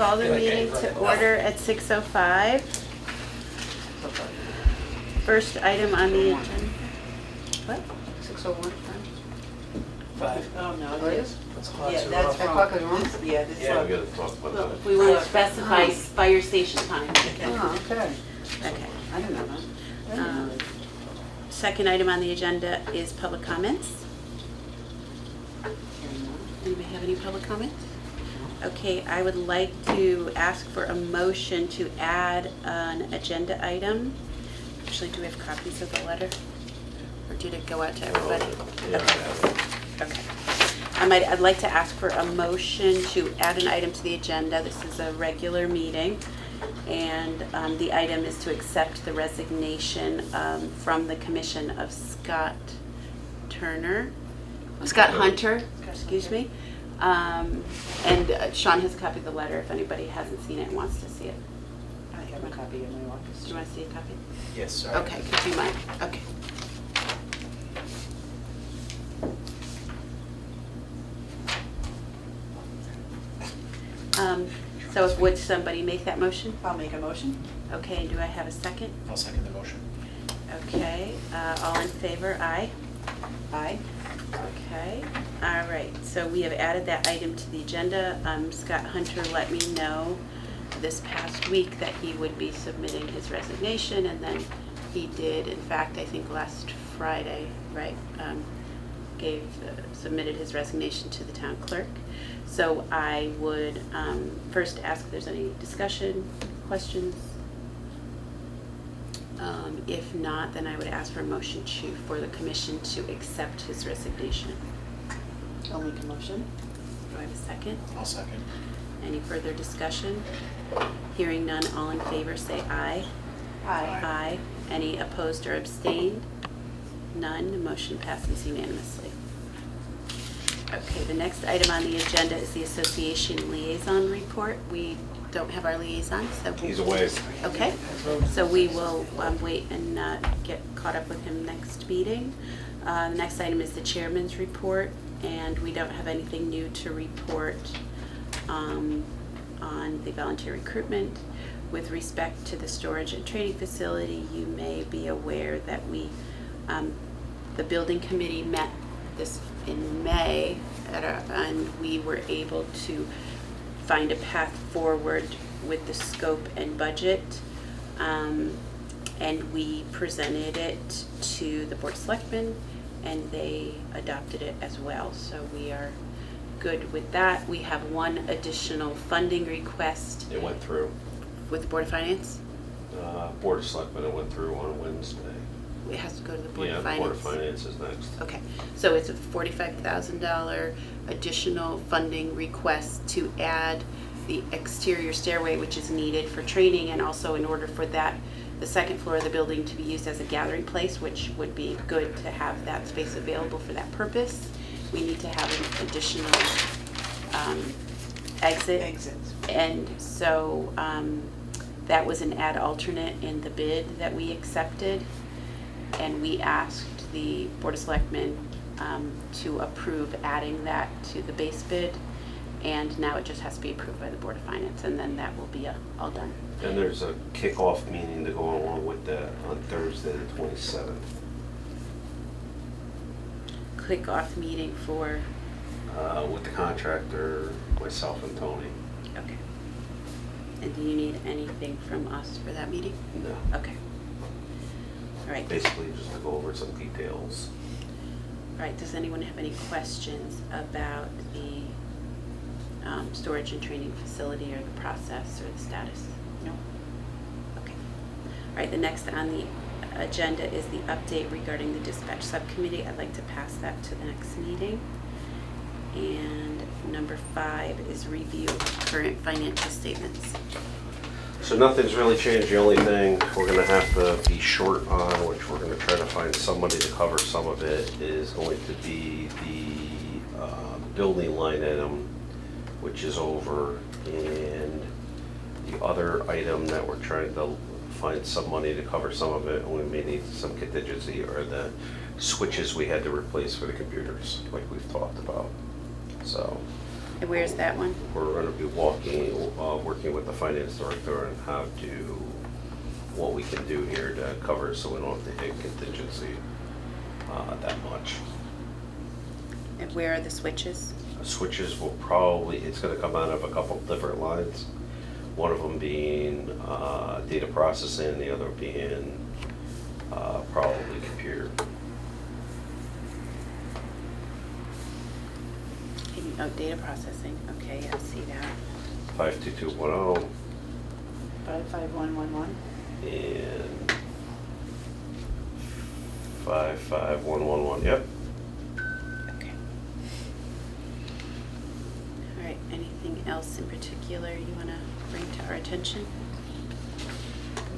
call the meeting to order at 6:05. First item on the agenda. What? 6:01. 5. Oh, no, Oh, it it is? is? That's clock's Yeah, are that's off. wrong. clock is wrong? Yeah, this Yeah, we one. gotta talk about Well, that. we want to specify fire station time. Oh, okay. Okay. I didn't know that. I didn't know that. Second item on the agenda is public comments. Anybody have any public comments? Okay, I would like to ask for a motion to add an agenda item. Actually, do we have copies of the letter? Or did it go out to everybody? Yeah. Okay. I'd like to ask for a motion to add an item to the agenda. This is a regular meeting, and the item is to accept the resignation from the commission of Scott Hunter, excuse me. And Sean has a copy of the letter if anybody hasn't seen it and wants to see it. I have a copy in my office. Do you want to see a copy? Yes, sorry. Okay, could you mind? Okay. So would somebody make that motion? I'll make a motion. Okay, and do I have a second? I'll second the motion. Okay, all in favor, aye? Aye. Okay, all right, so we have added that item to the agenda. Scott Hunter let me know this past week that he would be submitting his resignation, and then he did, in fact, I think last Friday, right, submitted his resignation to the town clerk. So I would first ask if there's any discussion, questions. If not, then I would ask for a motion for the commission to accept his resignation. I'll make a motion. Do I have a second? I'll second. Any further discussion? Hearing none, all in favor say aye. Aye. Aye. Any opposed or abstained? None. The motion passes unanimously. Okay, the next item on the agenda is the association liaison report. We don't have our liaison, so He's away. okay. So we will wait and get caught up with him next meeting. The next item is the chairman's report, and we don't have anything new to report on the volunteer recruitment. With respect to the storage and training facility, you may be aware that the building committee met this in May, and we were able to find a path forward with the scope and budget, and we presented it to the Board of Selectmen, and they adopted it as well. So we are good with that. We have one additional funding request It went through. with the Board of Finance. Board of Selectmen, it went through on Wednesday. It has to go to the Board Yeah, of the Finance. Board of Finance is next. Okay, so it's a $45,000 additional funding request to add the exterior stairway, which is needed for training, and also in order for the second floor of the building to be used as a gathering place, which would be good to have that space available for that purpose. We need to have an additional exit. Exits. And so that was an add alternate in the bid that we accepted. And we asked the Board of Selectmen to approve adding that to the base bid. And now it just has to be approved by the Board of Finance, and then that will be all done. And there's a kickoff meeting to go along with that on Thursday, the 27th. Kickoff meeting for, With the contractor, myself and Tony. okay. And do you need anything from us for that meeting? No. Okay. All right. Basically, just to go over some details. All right, does anyone have any questions about the storage and training facility, or the process, or the status? No. Okay. All right, the next on the agenda is the update regarding the dispatch subcommittee. I'd like to pass that to the next meeting. And number 5 is review of current financial statements. So nothing's really changed. The only thing we're gonna have to be short on, which we're gonna try to find somebody to cover some of it, is going to be the building line item, which is over, and the other item that we're trying to find some money to cover some of it, and we may need some contingency, or the switches we had to replace for the computers, like we've talked about. So And where's that one? We're gonna be working with the finance director on how to, what we can do here to cover it so we don't have to hit contingency that much. And where are the switches? Switches will probably, it's gonna come out of a couple different lines. One of them being data processing, the other being probably computer. Oh, data processing. Okay, I see that. 52210 55111. and 55111, yep. Okay. All right, anything else in particular you want to bring to our attention?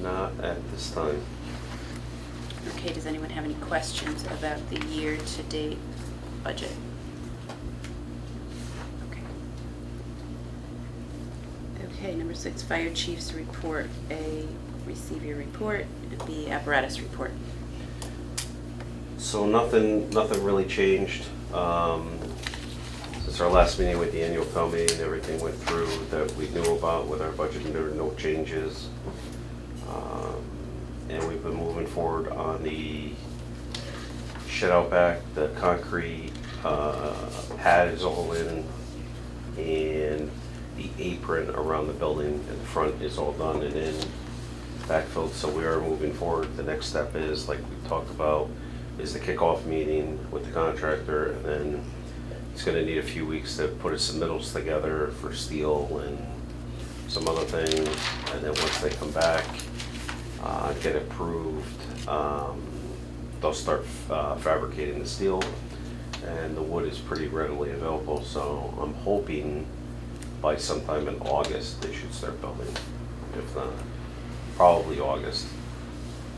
Not at this time. Okay, does anyone have any questions about the year-to-date budget? Okay. Okay, number 6, fire chief's report. A, receive your report. And B, apparatus report. So nothing really changed. Since our last meeting with the annual town meeting, everything went through that we knew about with our budget, and there were no changes. And we've been moving forward on the shed out back, the concrete pad is all in, and the apron around the building in the front is all done and in backfilled, so we are moving forward. The next step is, like we talked about, is the kickoff meeting with the contractor, and then it's gonna need a few weeks to put his submittals together for steel and some other things, and then once they come back, get approved, they'll start fabricating the steel, and the wood is pretty readily available, so I'm hoping by sometime in August they should start building, if not, probably August.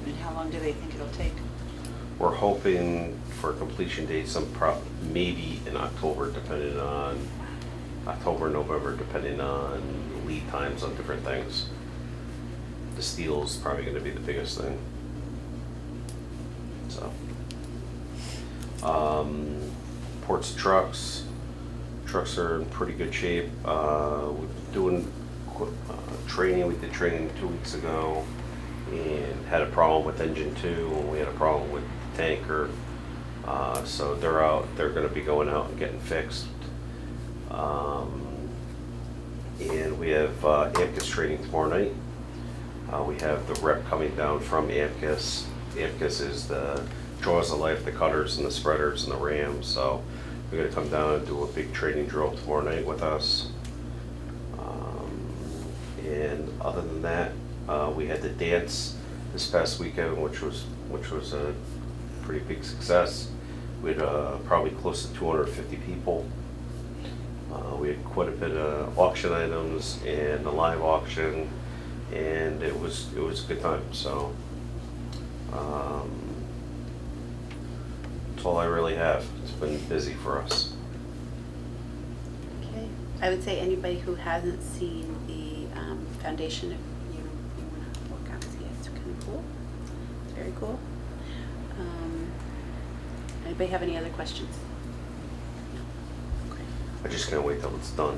And how long do they think it'll take? We're hoping for a completion date maybe in October, depending on October, November, depending on lead times on different things. The steel's probably going to be the biggest thing. So, ports and trucks. Trucks are in pretty good shape. We're doing training. We did training 2 weeks ago, and had a problem with engine 2, and we had a problem with the tanker. So they're out. They're going to be going out and getting fixed. And we have AMCUS training tomorrow night. We have the rep coming down from AMCUS. AMCUS is the Jaws of Life, the cutters and the spreaders and the rams. So we're going to come down and do a big training drill tomorrow night with us. And other than that, we had the dance this past weekend, which was a pretty big success. We had probably close to 250 people. We had quite a bit of auction items and a live auction, and it was a good time. So that's all I really have. It's been busy for us. Okay. I would say anybody who hasn't seen the foundation, if you want to walk out and see it, it's kind of cool. It's very cool. Anybody have any other questions? No? Okay. I just can't wait till it's done.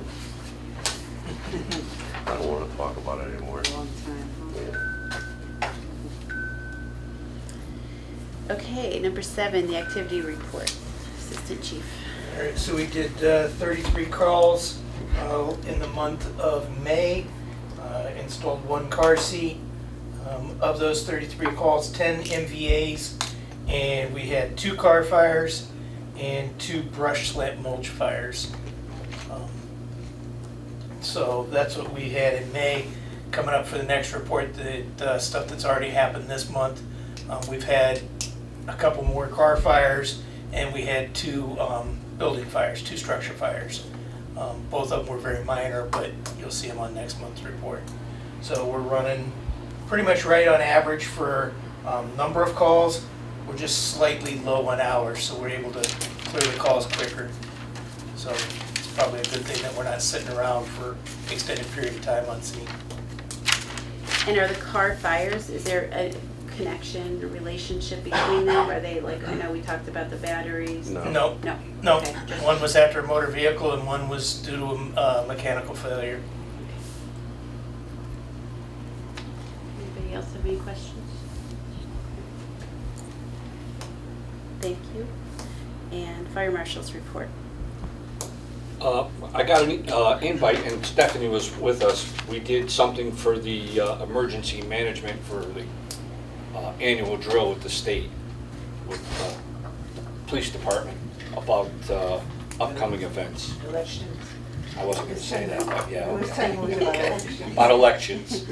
I don't want to talk about it anymore. A long time, huh? Yeah. Okay, number 7, the activity report. Assistant Chief. All right, so we did 33 calls in the month of May, installed 1 car seat. Of those 33 calls, 10 MVAs, and we had 2 car fires and 2 brush slant mulch fires. So that's what we had in May. Coming up for the next report, the stuff that's already happened this month. We've had a couple more car fires, and we had 2 building fires, 2 structure fires. Both of them were very minor, but you'll see them on next month's report. So we're running pretty much right on average for number of calls. We're just slightly low on hours, so we're able to clear the calls quicker. So it's probably a good thing that we're not sitting around for extended period of time on scene. And are the car fires, is there a connection, a relationship between them? Are they like, I know we talked about the batteries. No. No, No? no. Okay, just- One was after a motor vehicle and one was due to a mechanical failure. Anybody else have any questions? Thank you. And fire marshal's report. I got an invite, and Stephanie was with us. We did something for the emergency management for the annual drill with the state, with the police department, about upcoming events. Elections. I wasn't going to say that, but yeah. It was time we were about elections. About elections.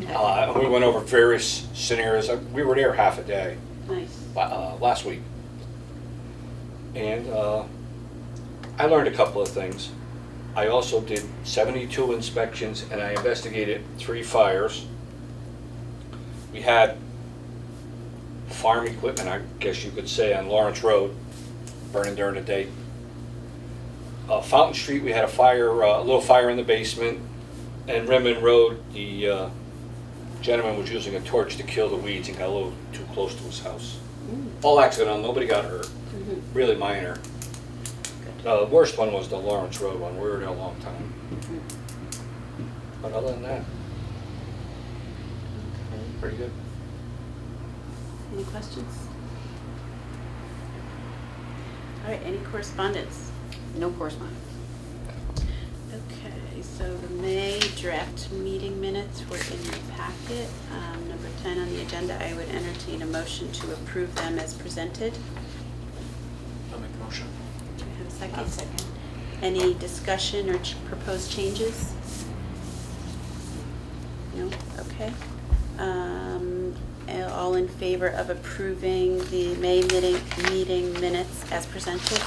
And we went over various scenarios. We were there half a day Nice. last week. And I learned a couple of things. I also did 72 inspections and I investigated 3 fires. We had farm equipment, I guess you could say, on Lawrence Road, burning during the day. Fountain Street, we had a fire, a little fire in the basement. And Redmond Road, the gentleman was using a torch to kill the weeds and got a little too close to his house. All accidental, nobody got hurt, Mhm. really minor. The worst one was the Lawrence Road one. We were there a long time. But other than that, pretty good. Any questions? All right, any correspondence? No correspondence. Okay, so the May draft meeting minutes were in your packet. Number 10 on the agenda, I would entertain a motion to approve them as presented. I'll make the motion. Do we have a second? I'll second. Any discussion or proposed changes? No? Okay. All in favor of approving the May meeting minutes as presented,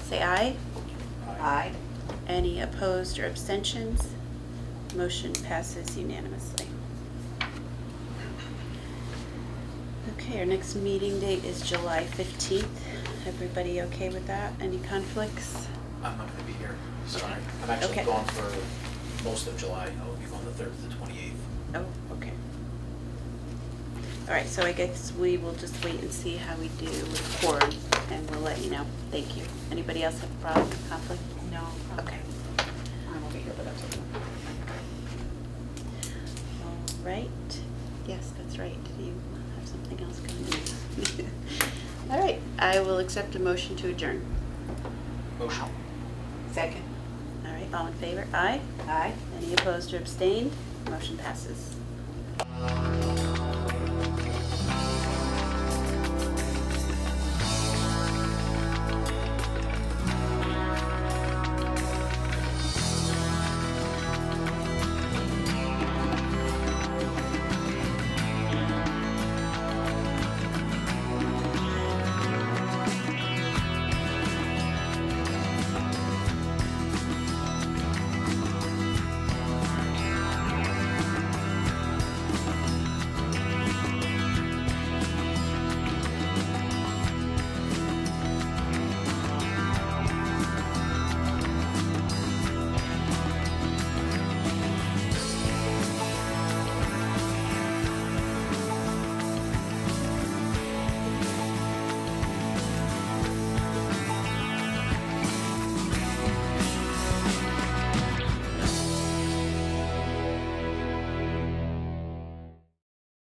say aye. Aye. Any opposed or abstentions? Motion passes unanimously. Okay, our next meeting date is July 15th. Everybody okay with that? Any conflicts? I'm not gonna be here, sorry. Okay. I'm actually Okay. gone for most of July. I'll be gone the 3rd to the 28th. Oh, okay. All right, so I guess we will just wait and see how we do with quorum, and we'll let you know. Thank you. Anybody else have a problem, conflict? No. Okay. I won't be here, but that's okay. All right. Yes, that's right. You have something else coming in. All right, I will accept a motion to adjourn. Motion. Second. All right, all in favor? Aye. Aye. Any opposed or abstained? Motion passes.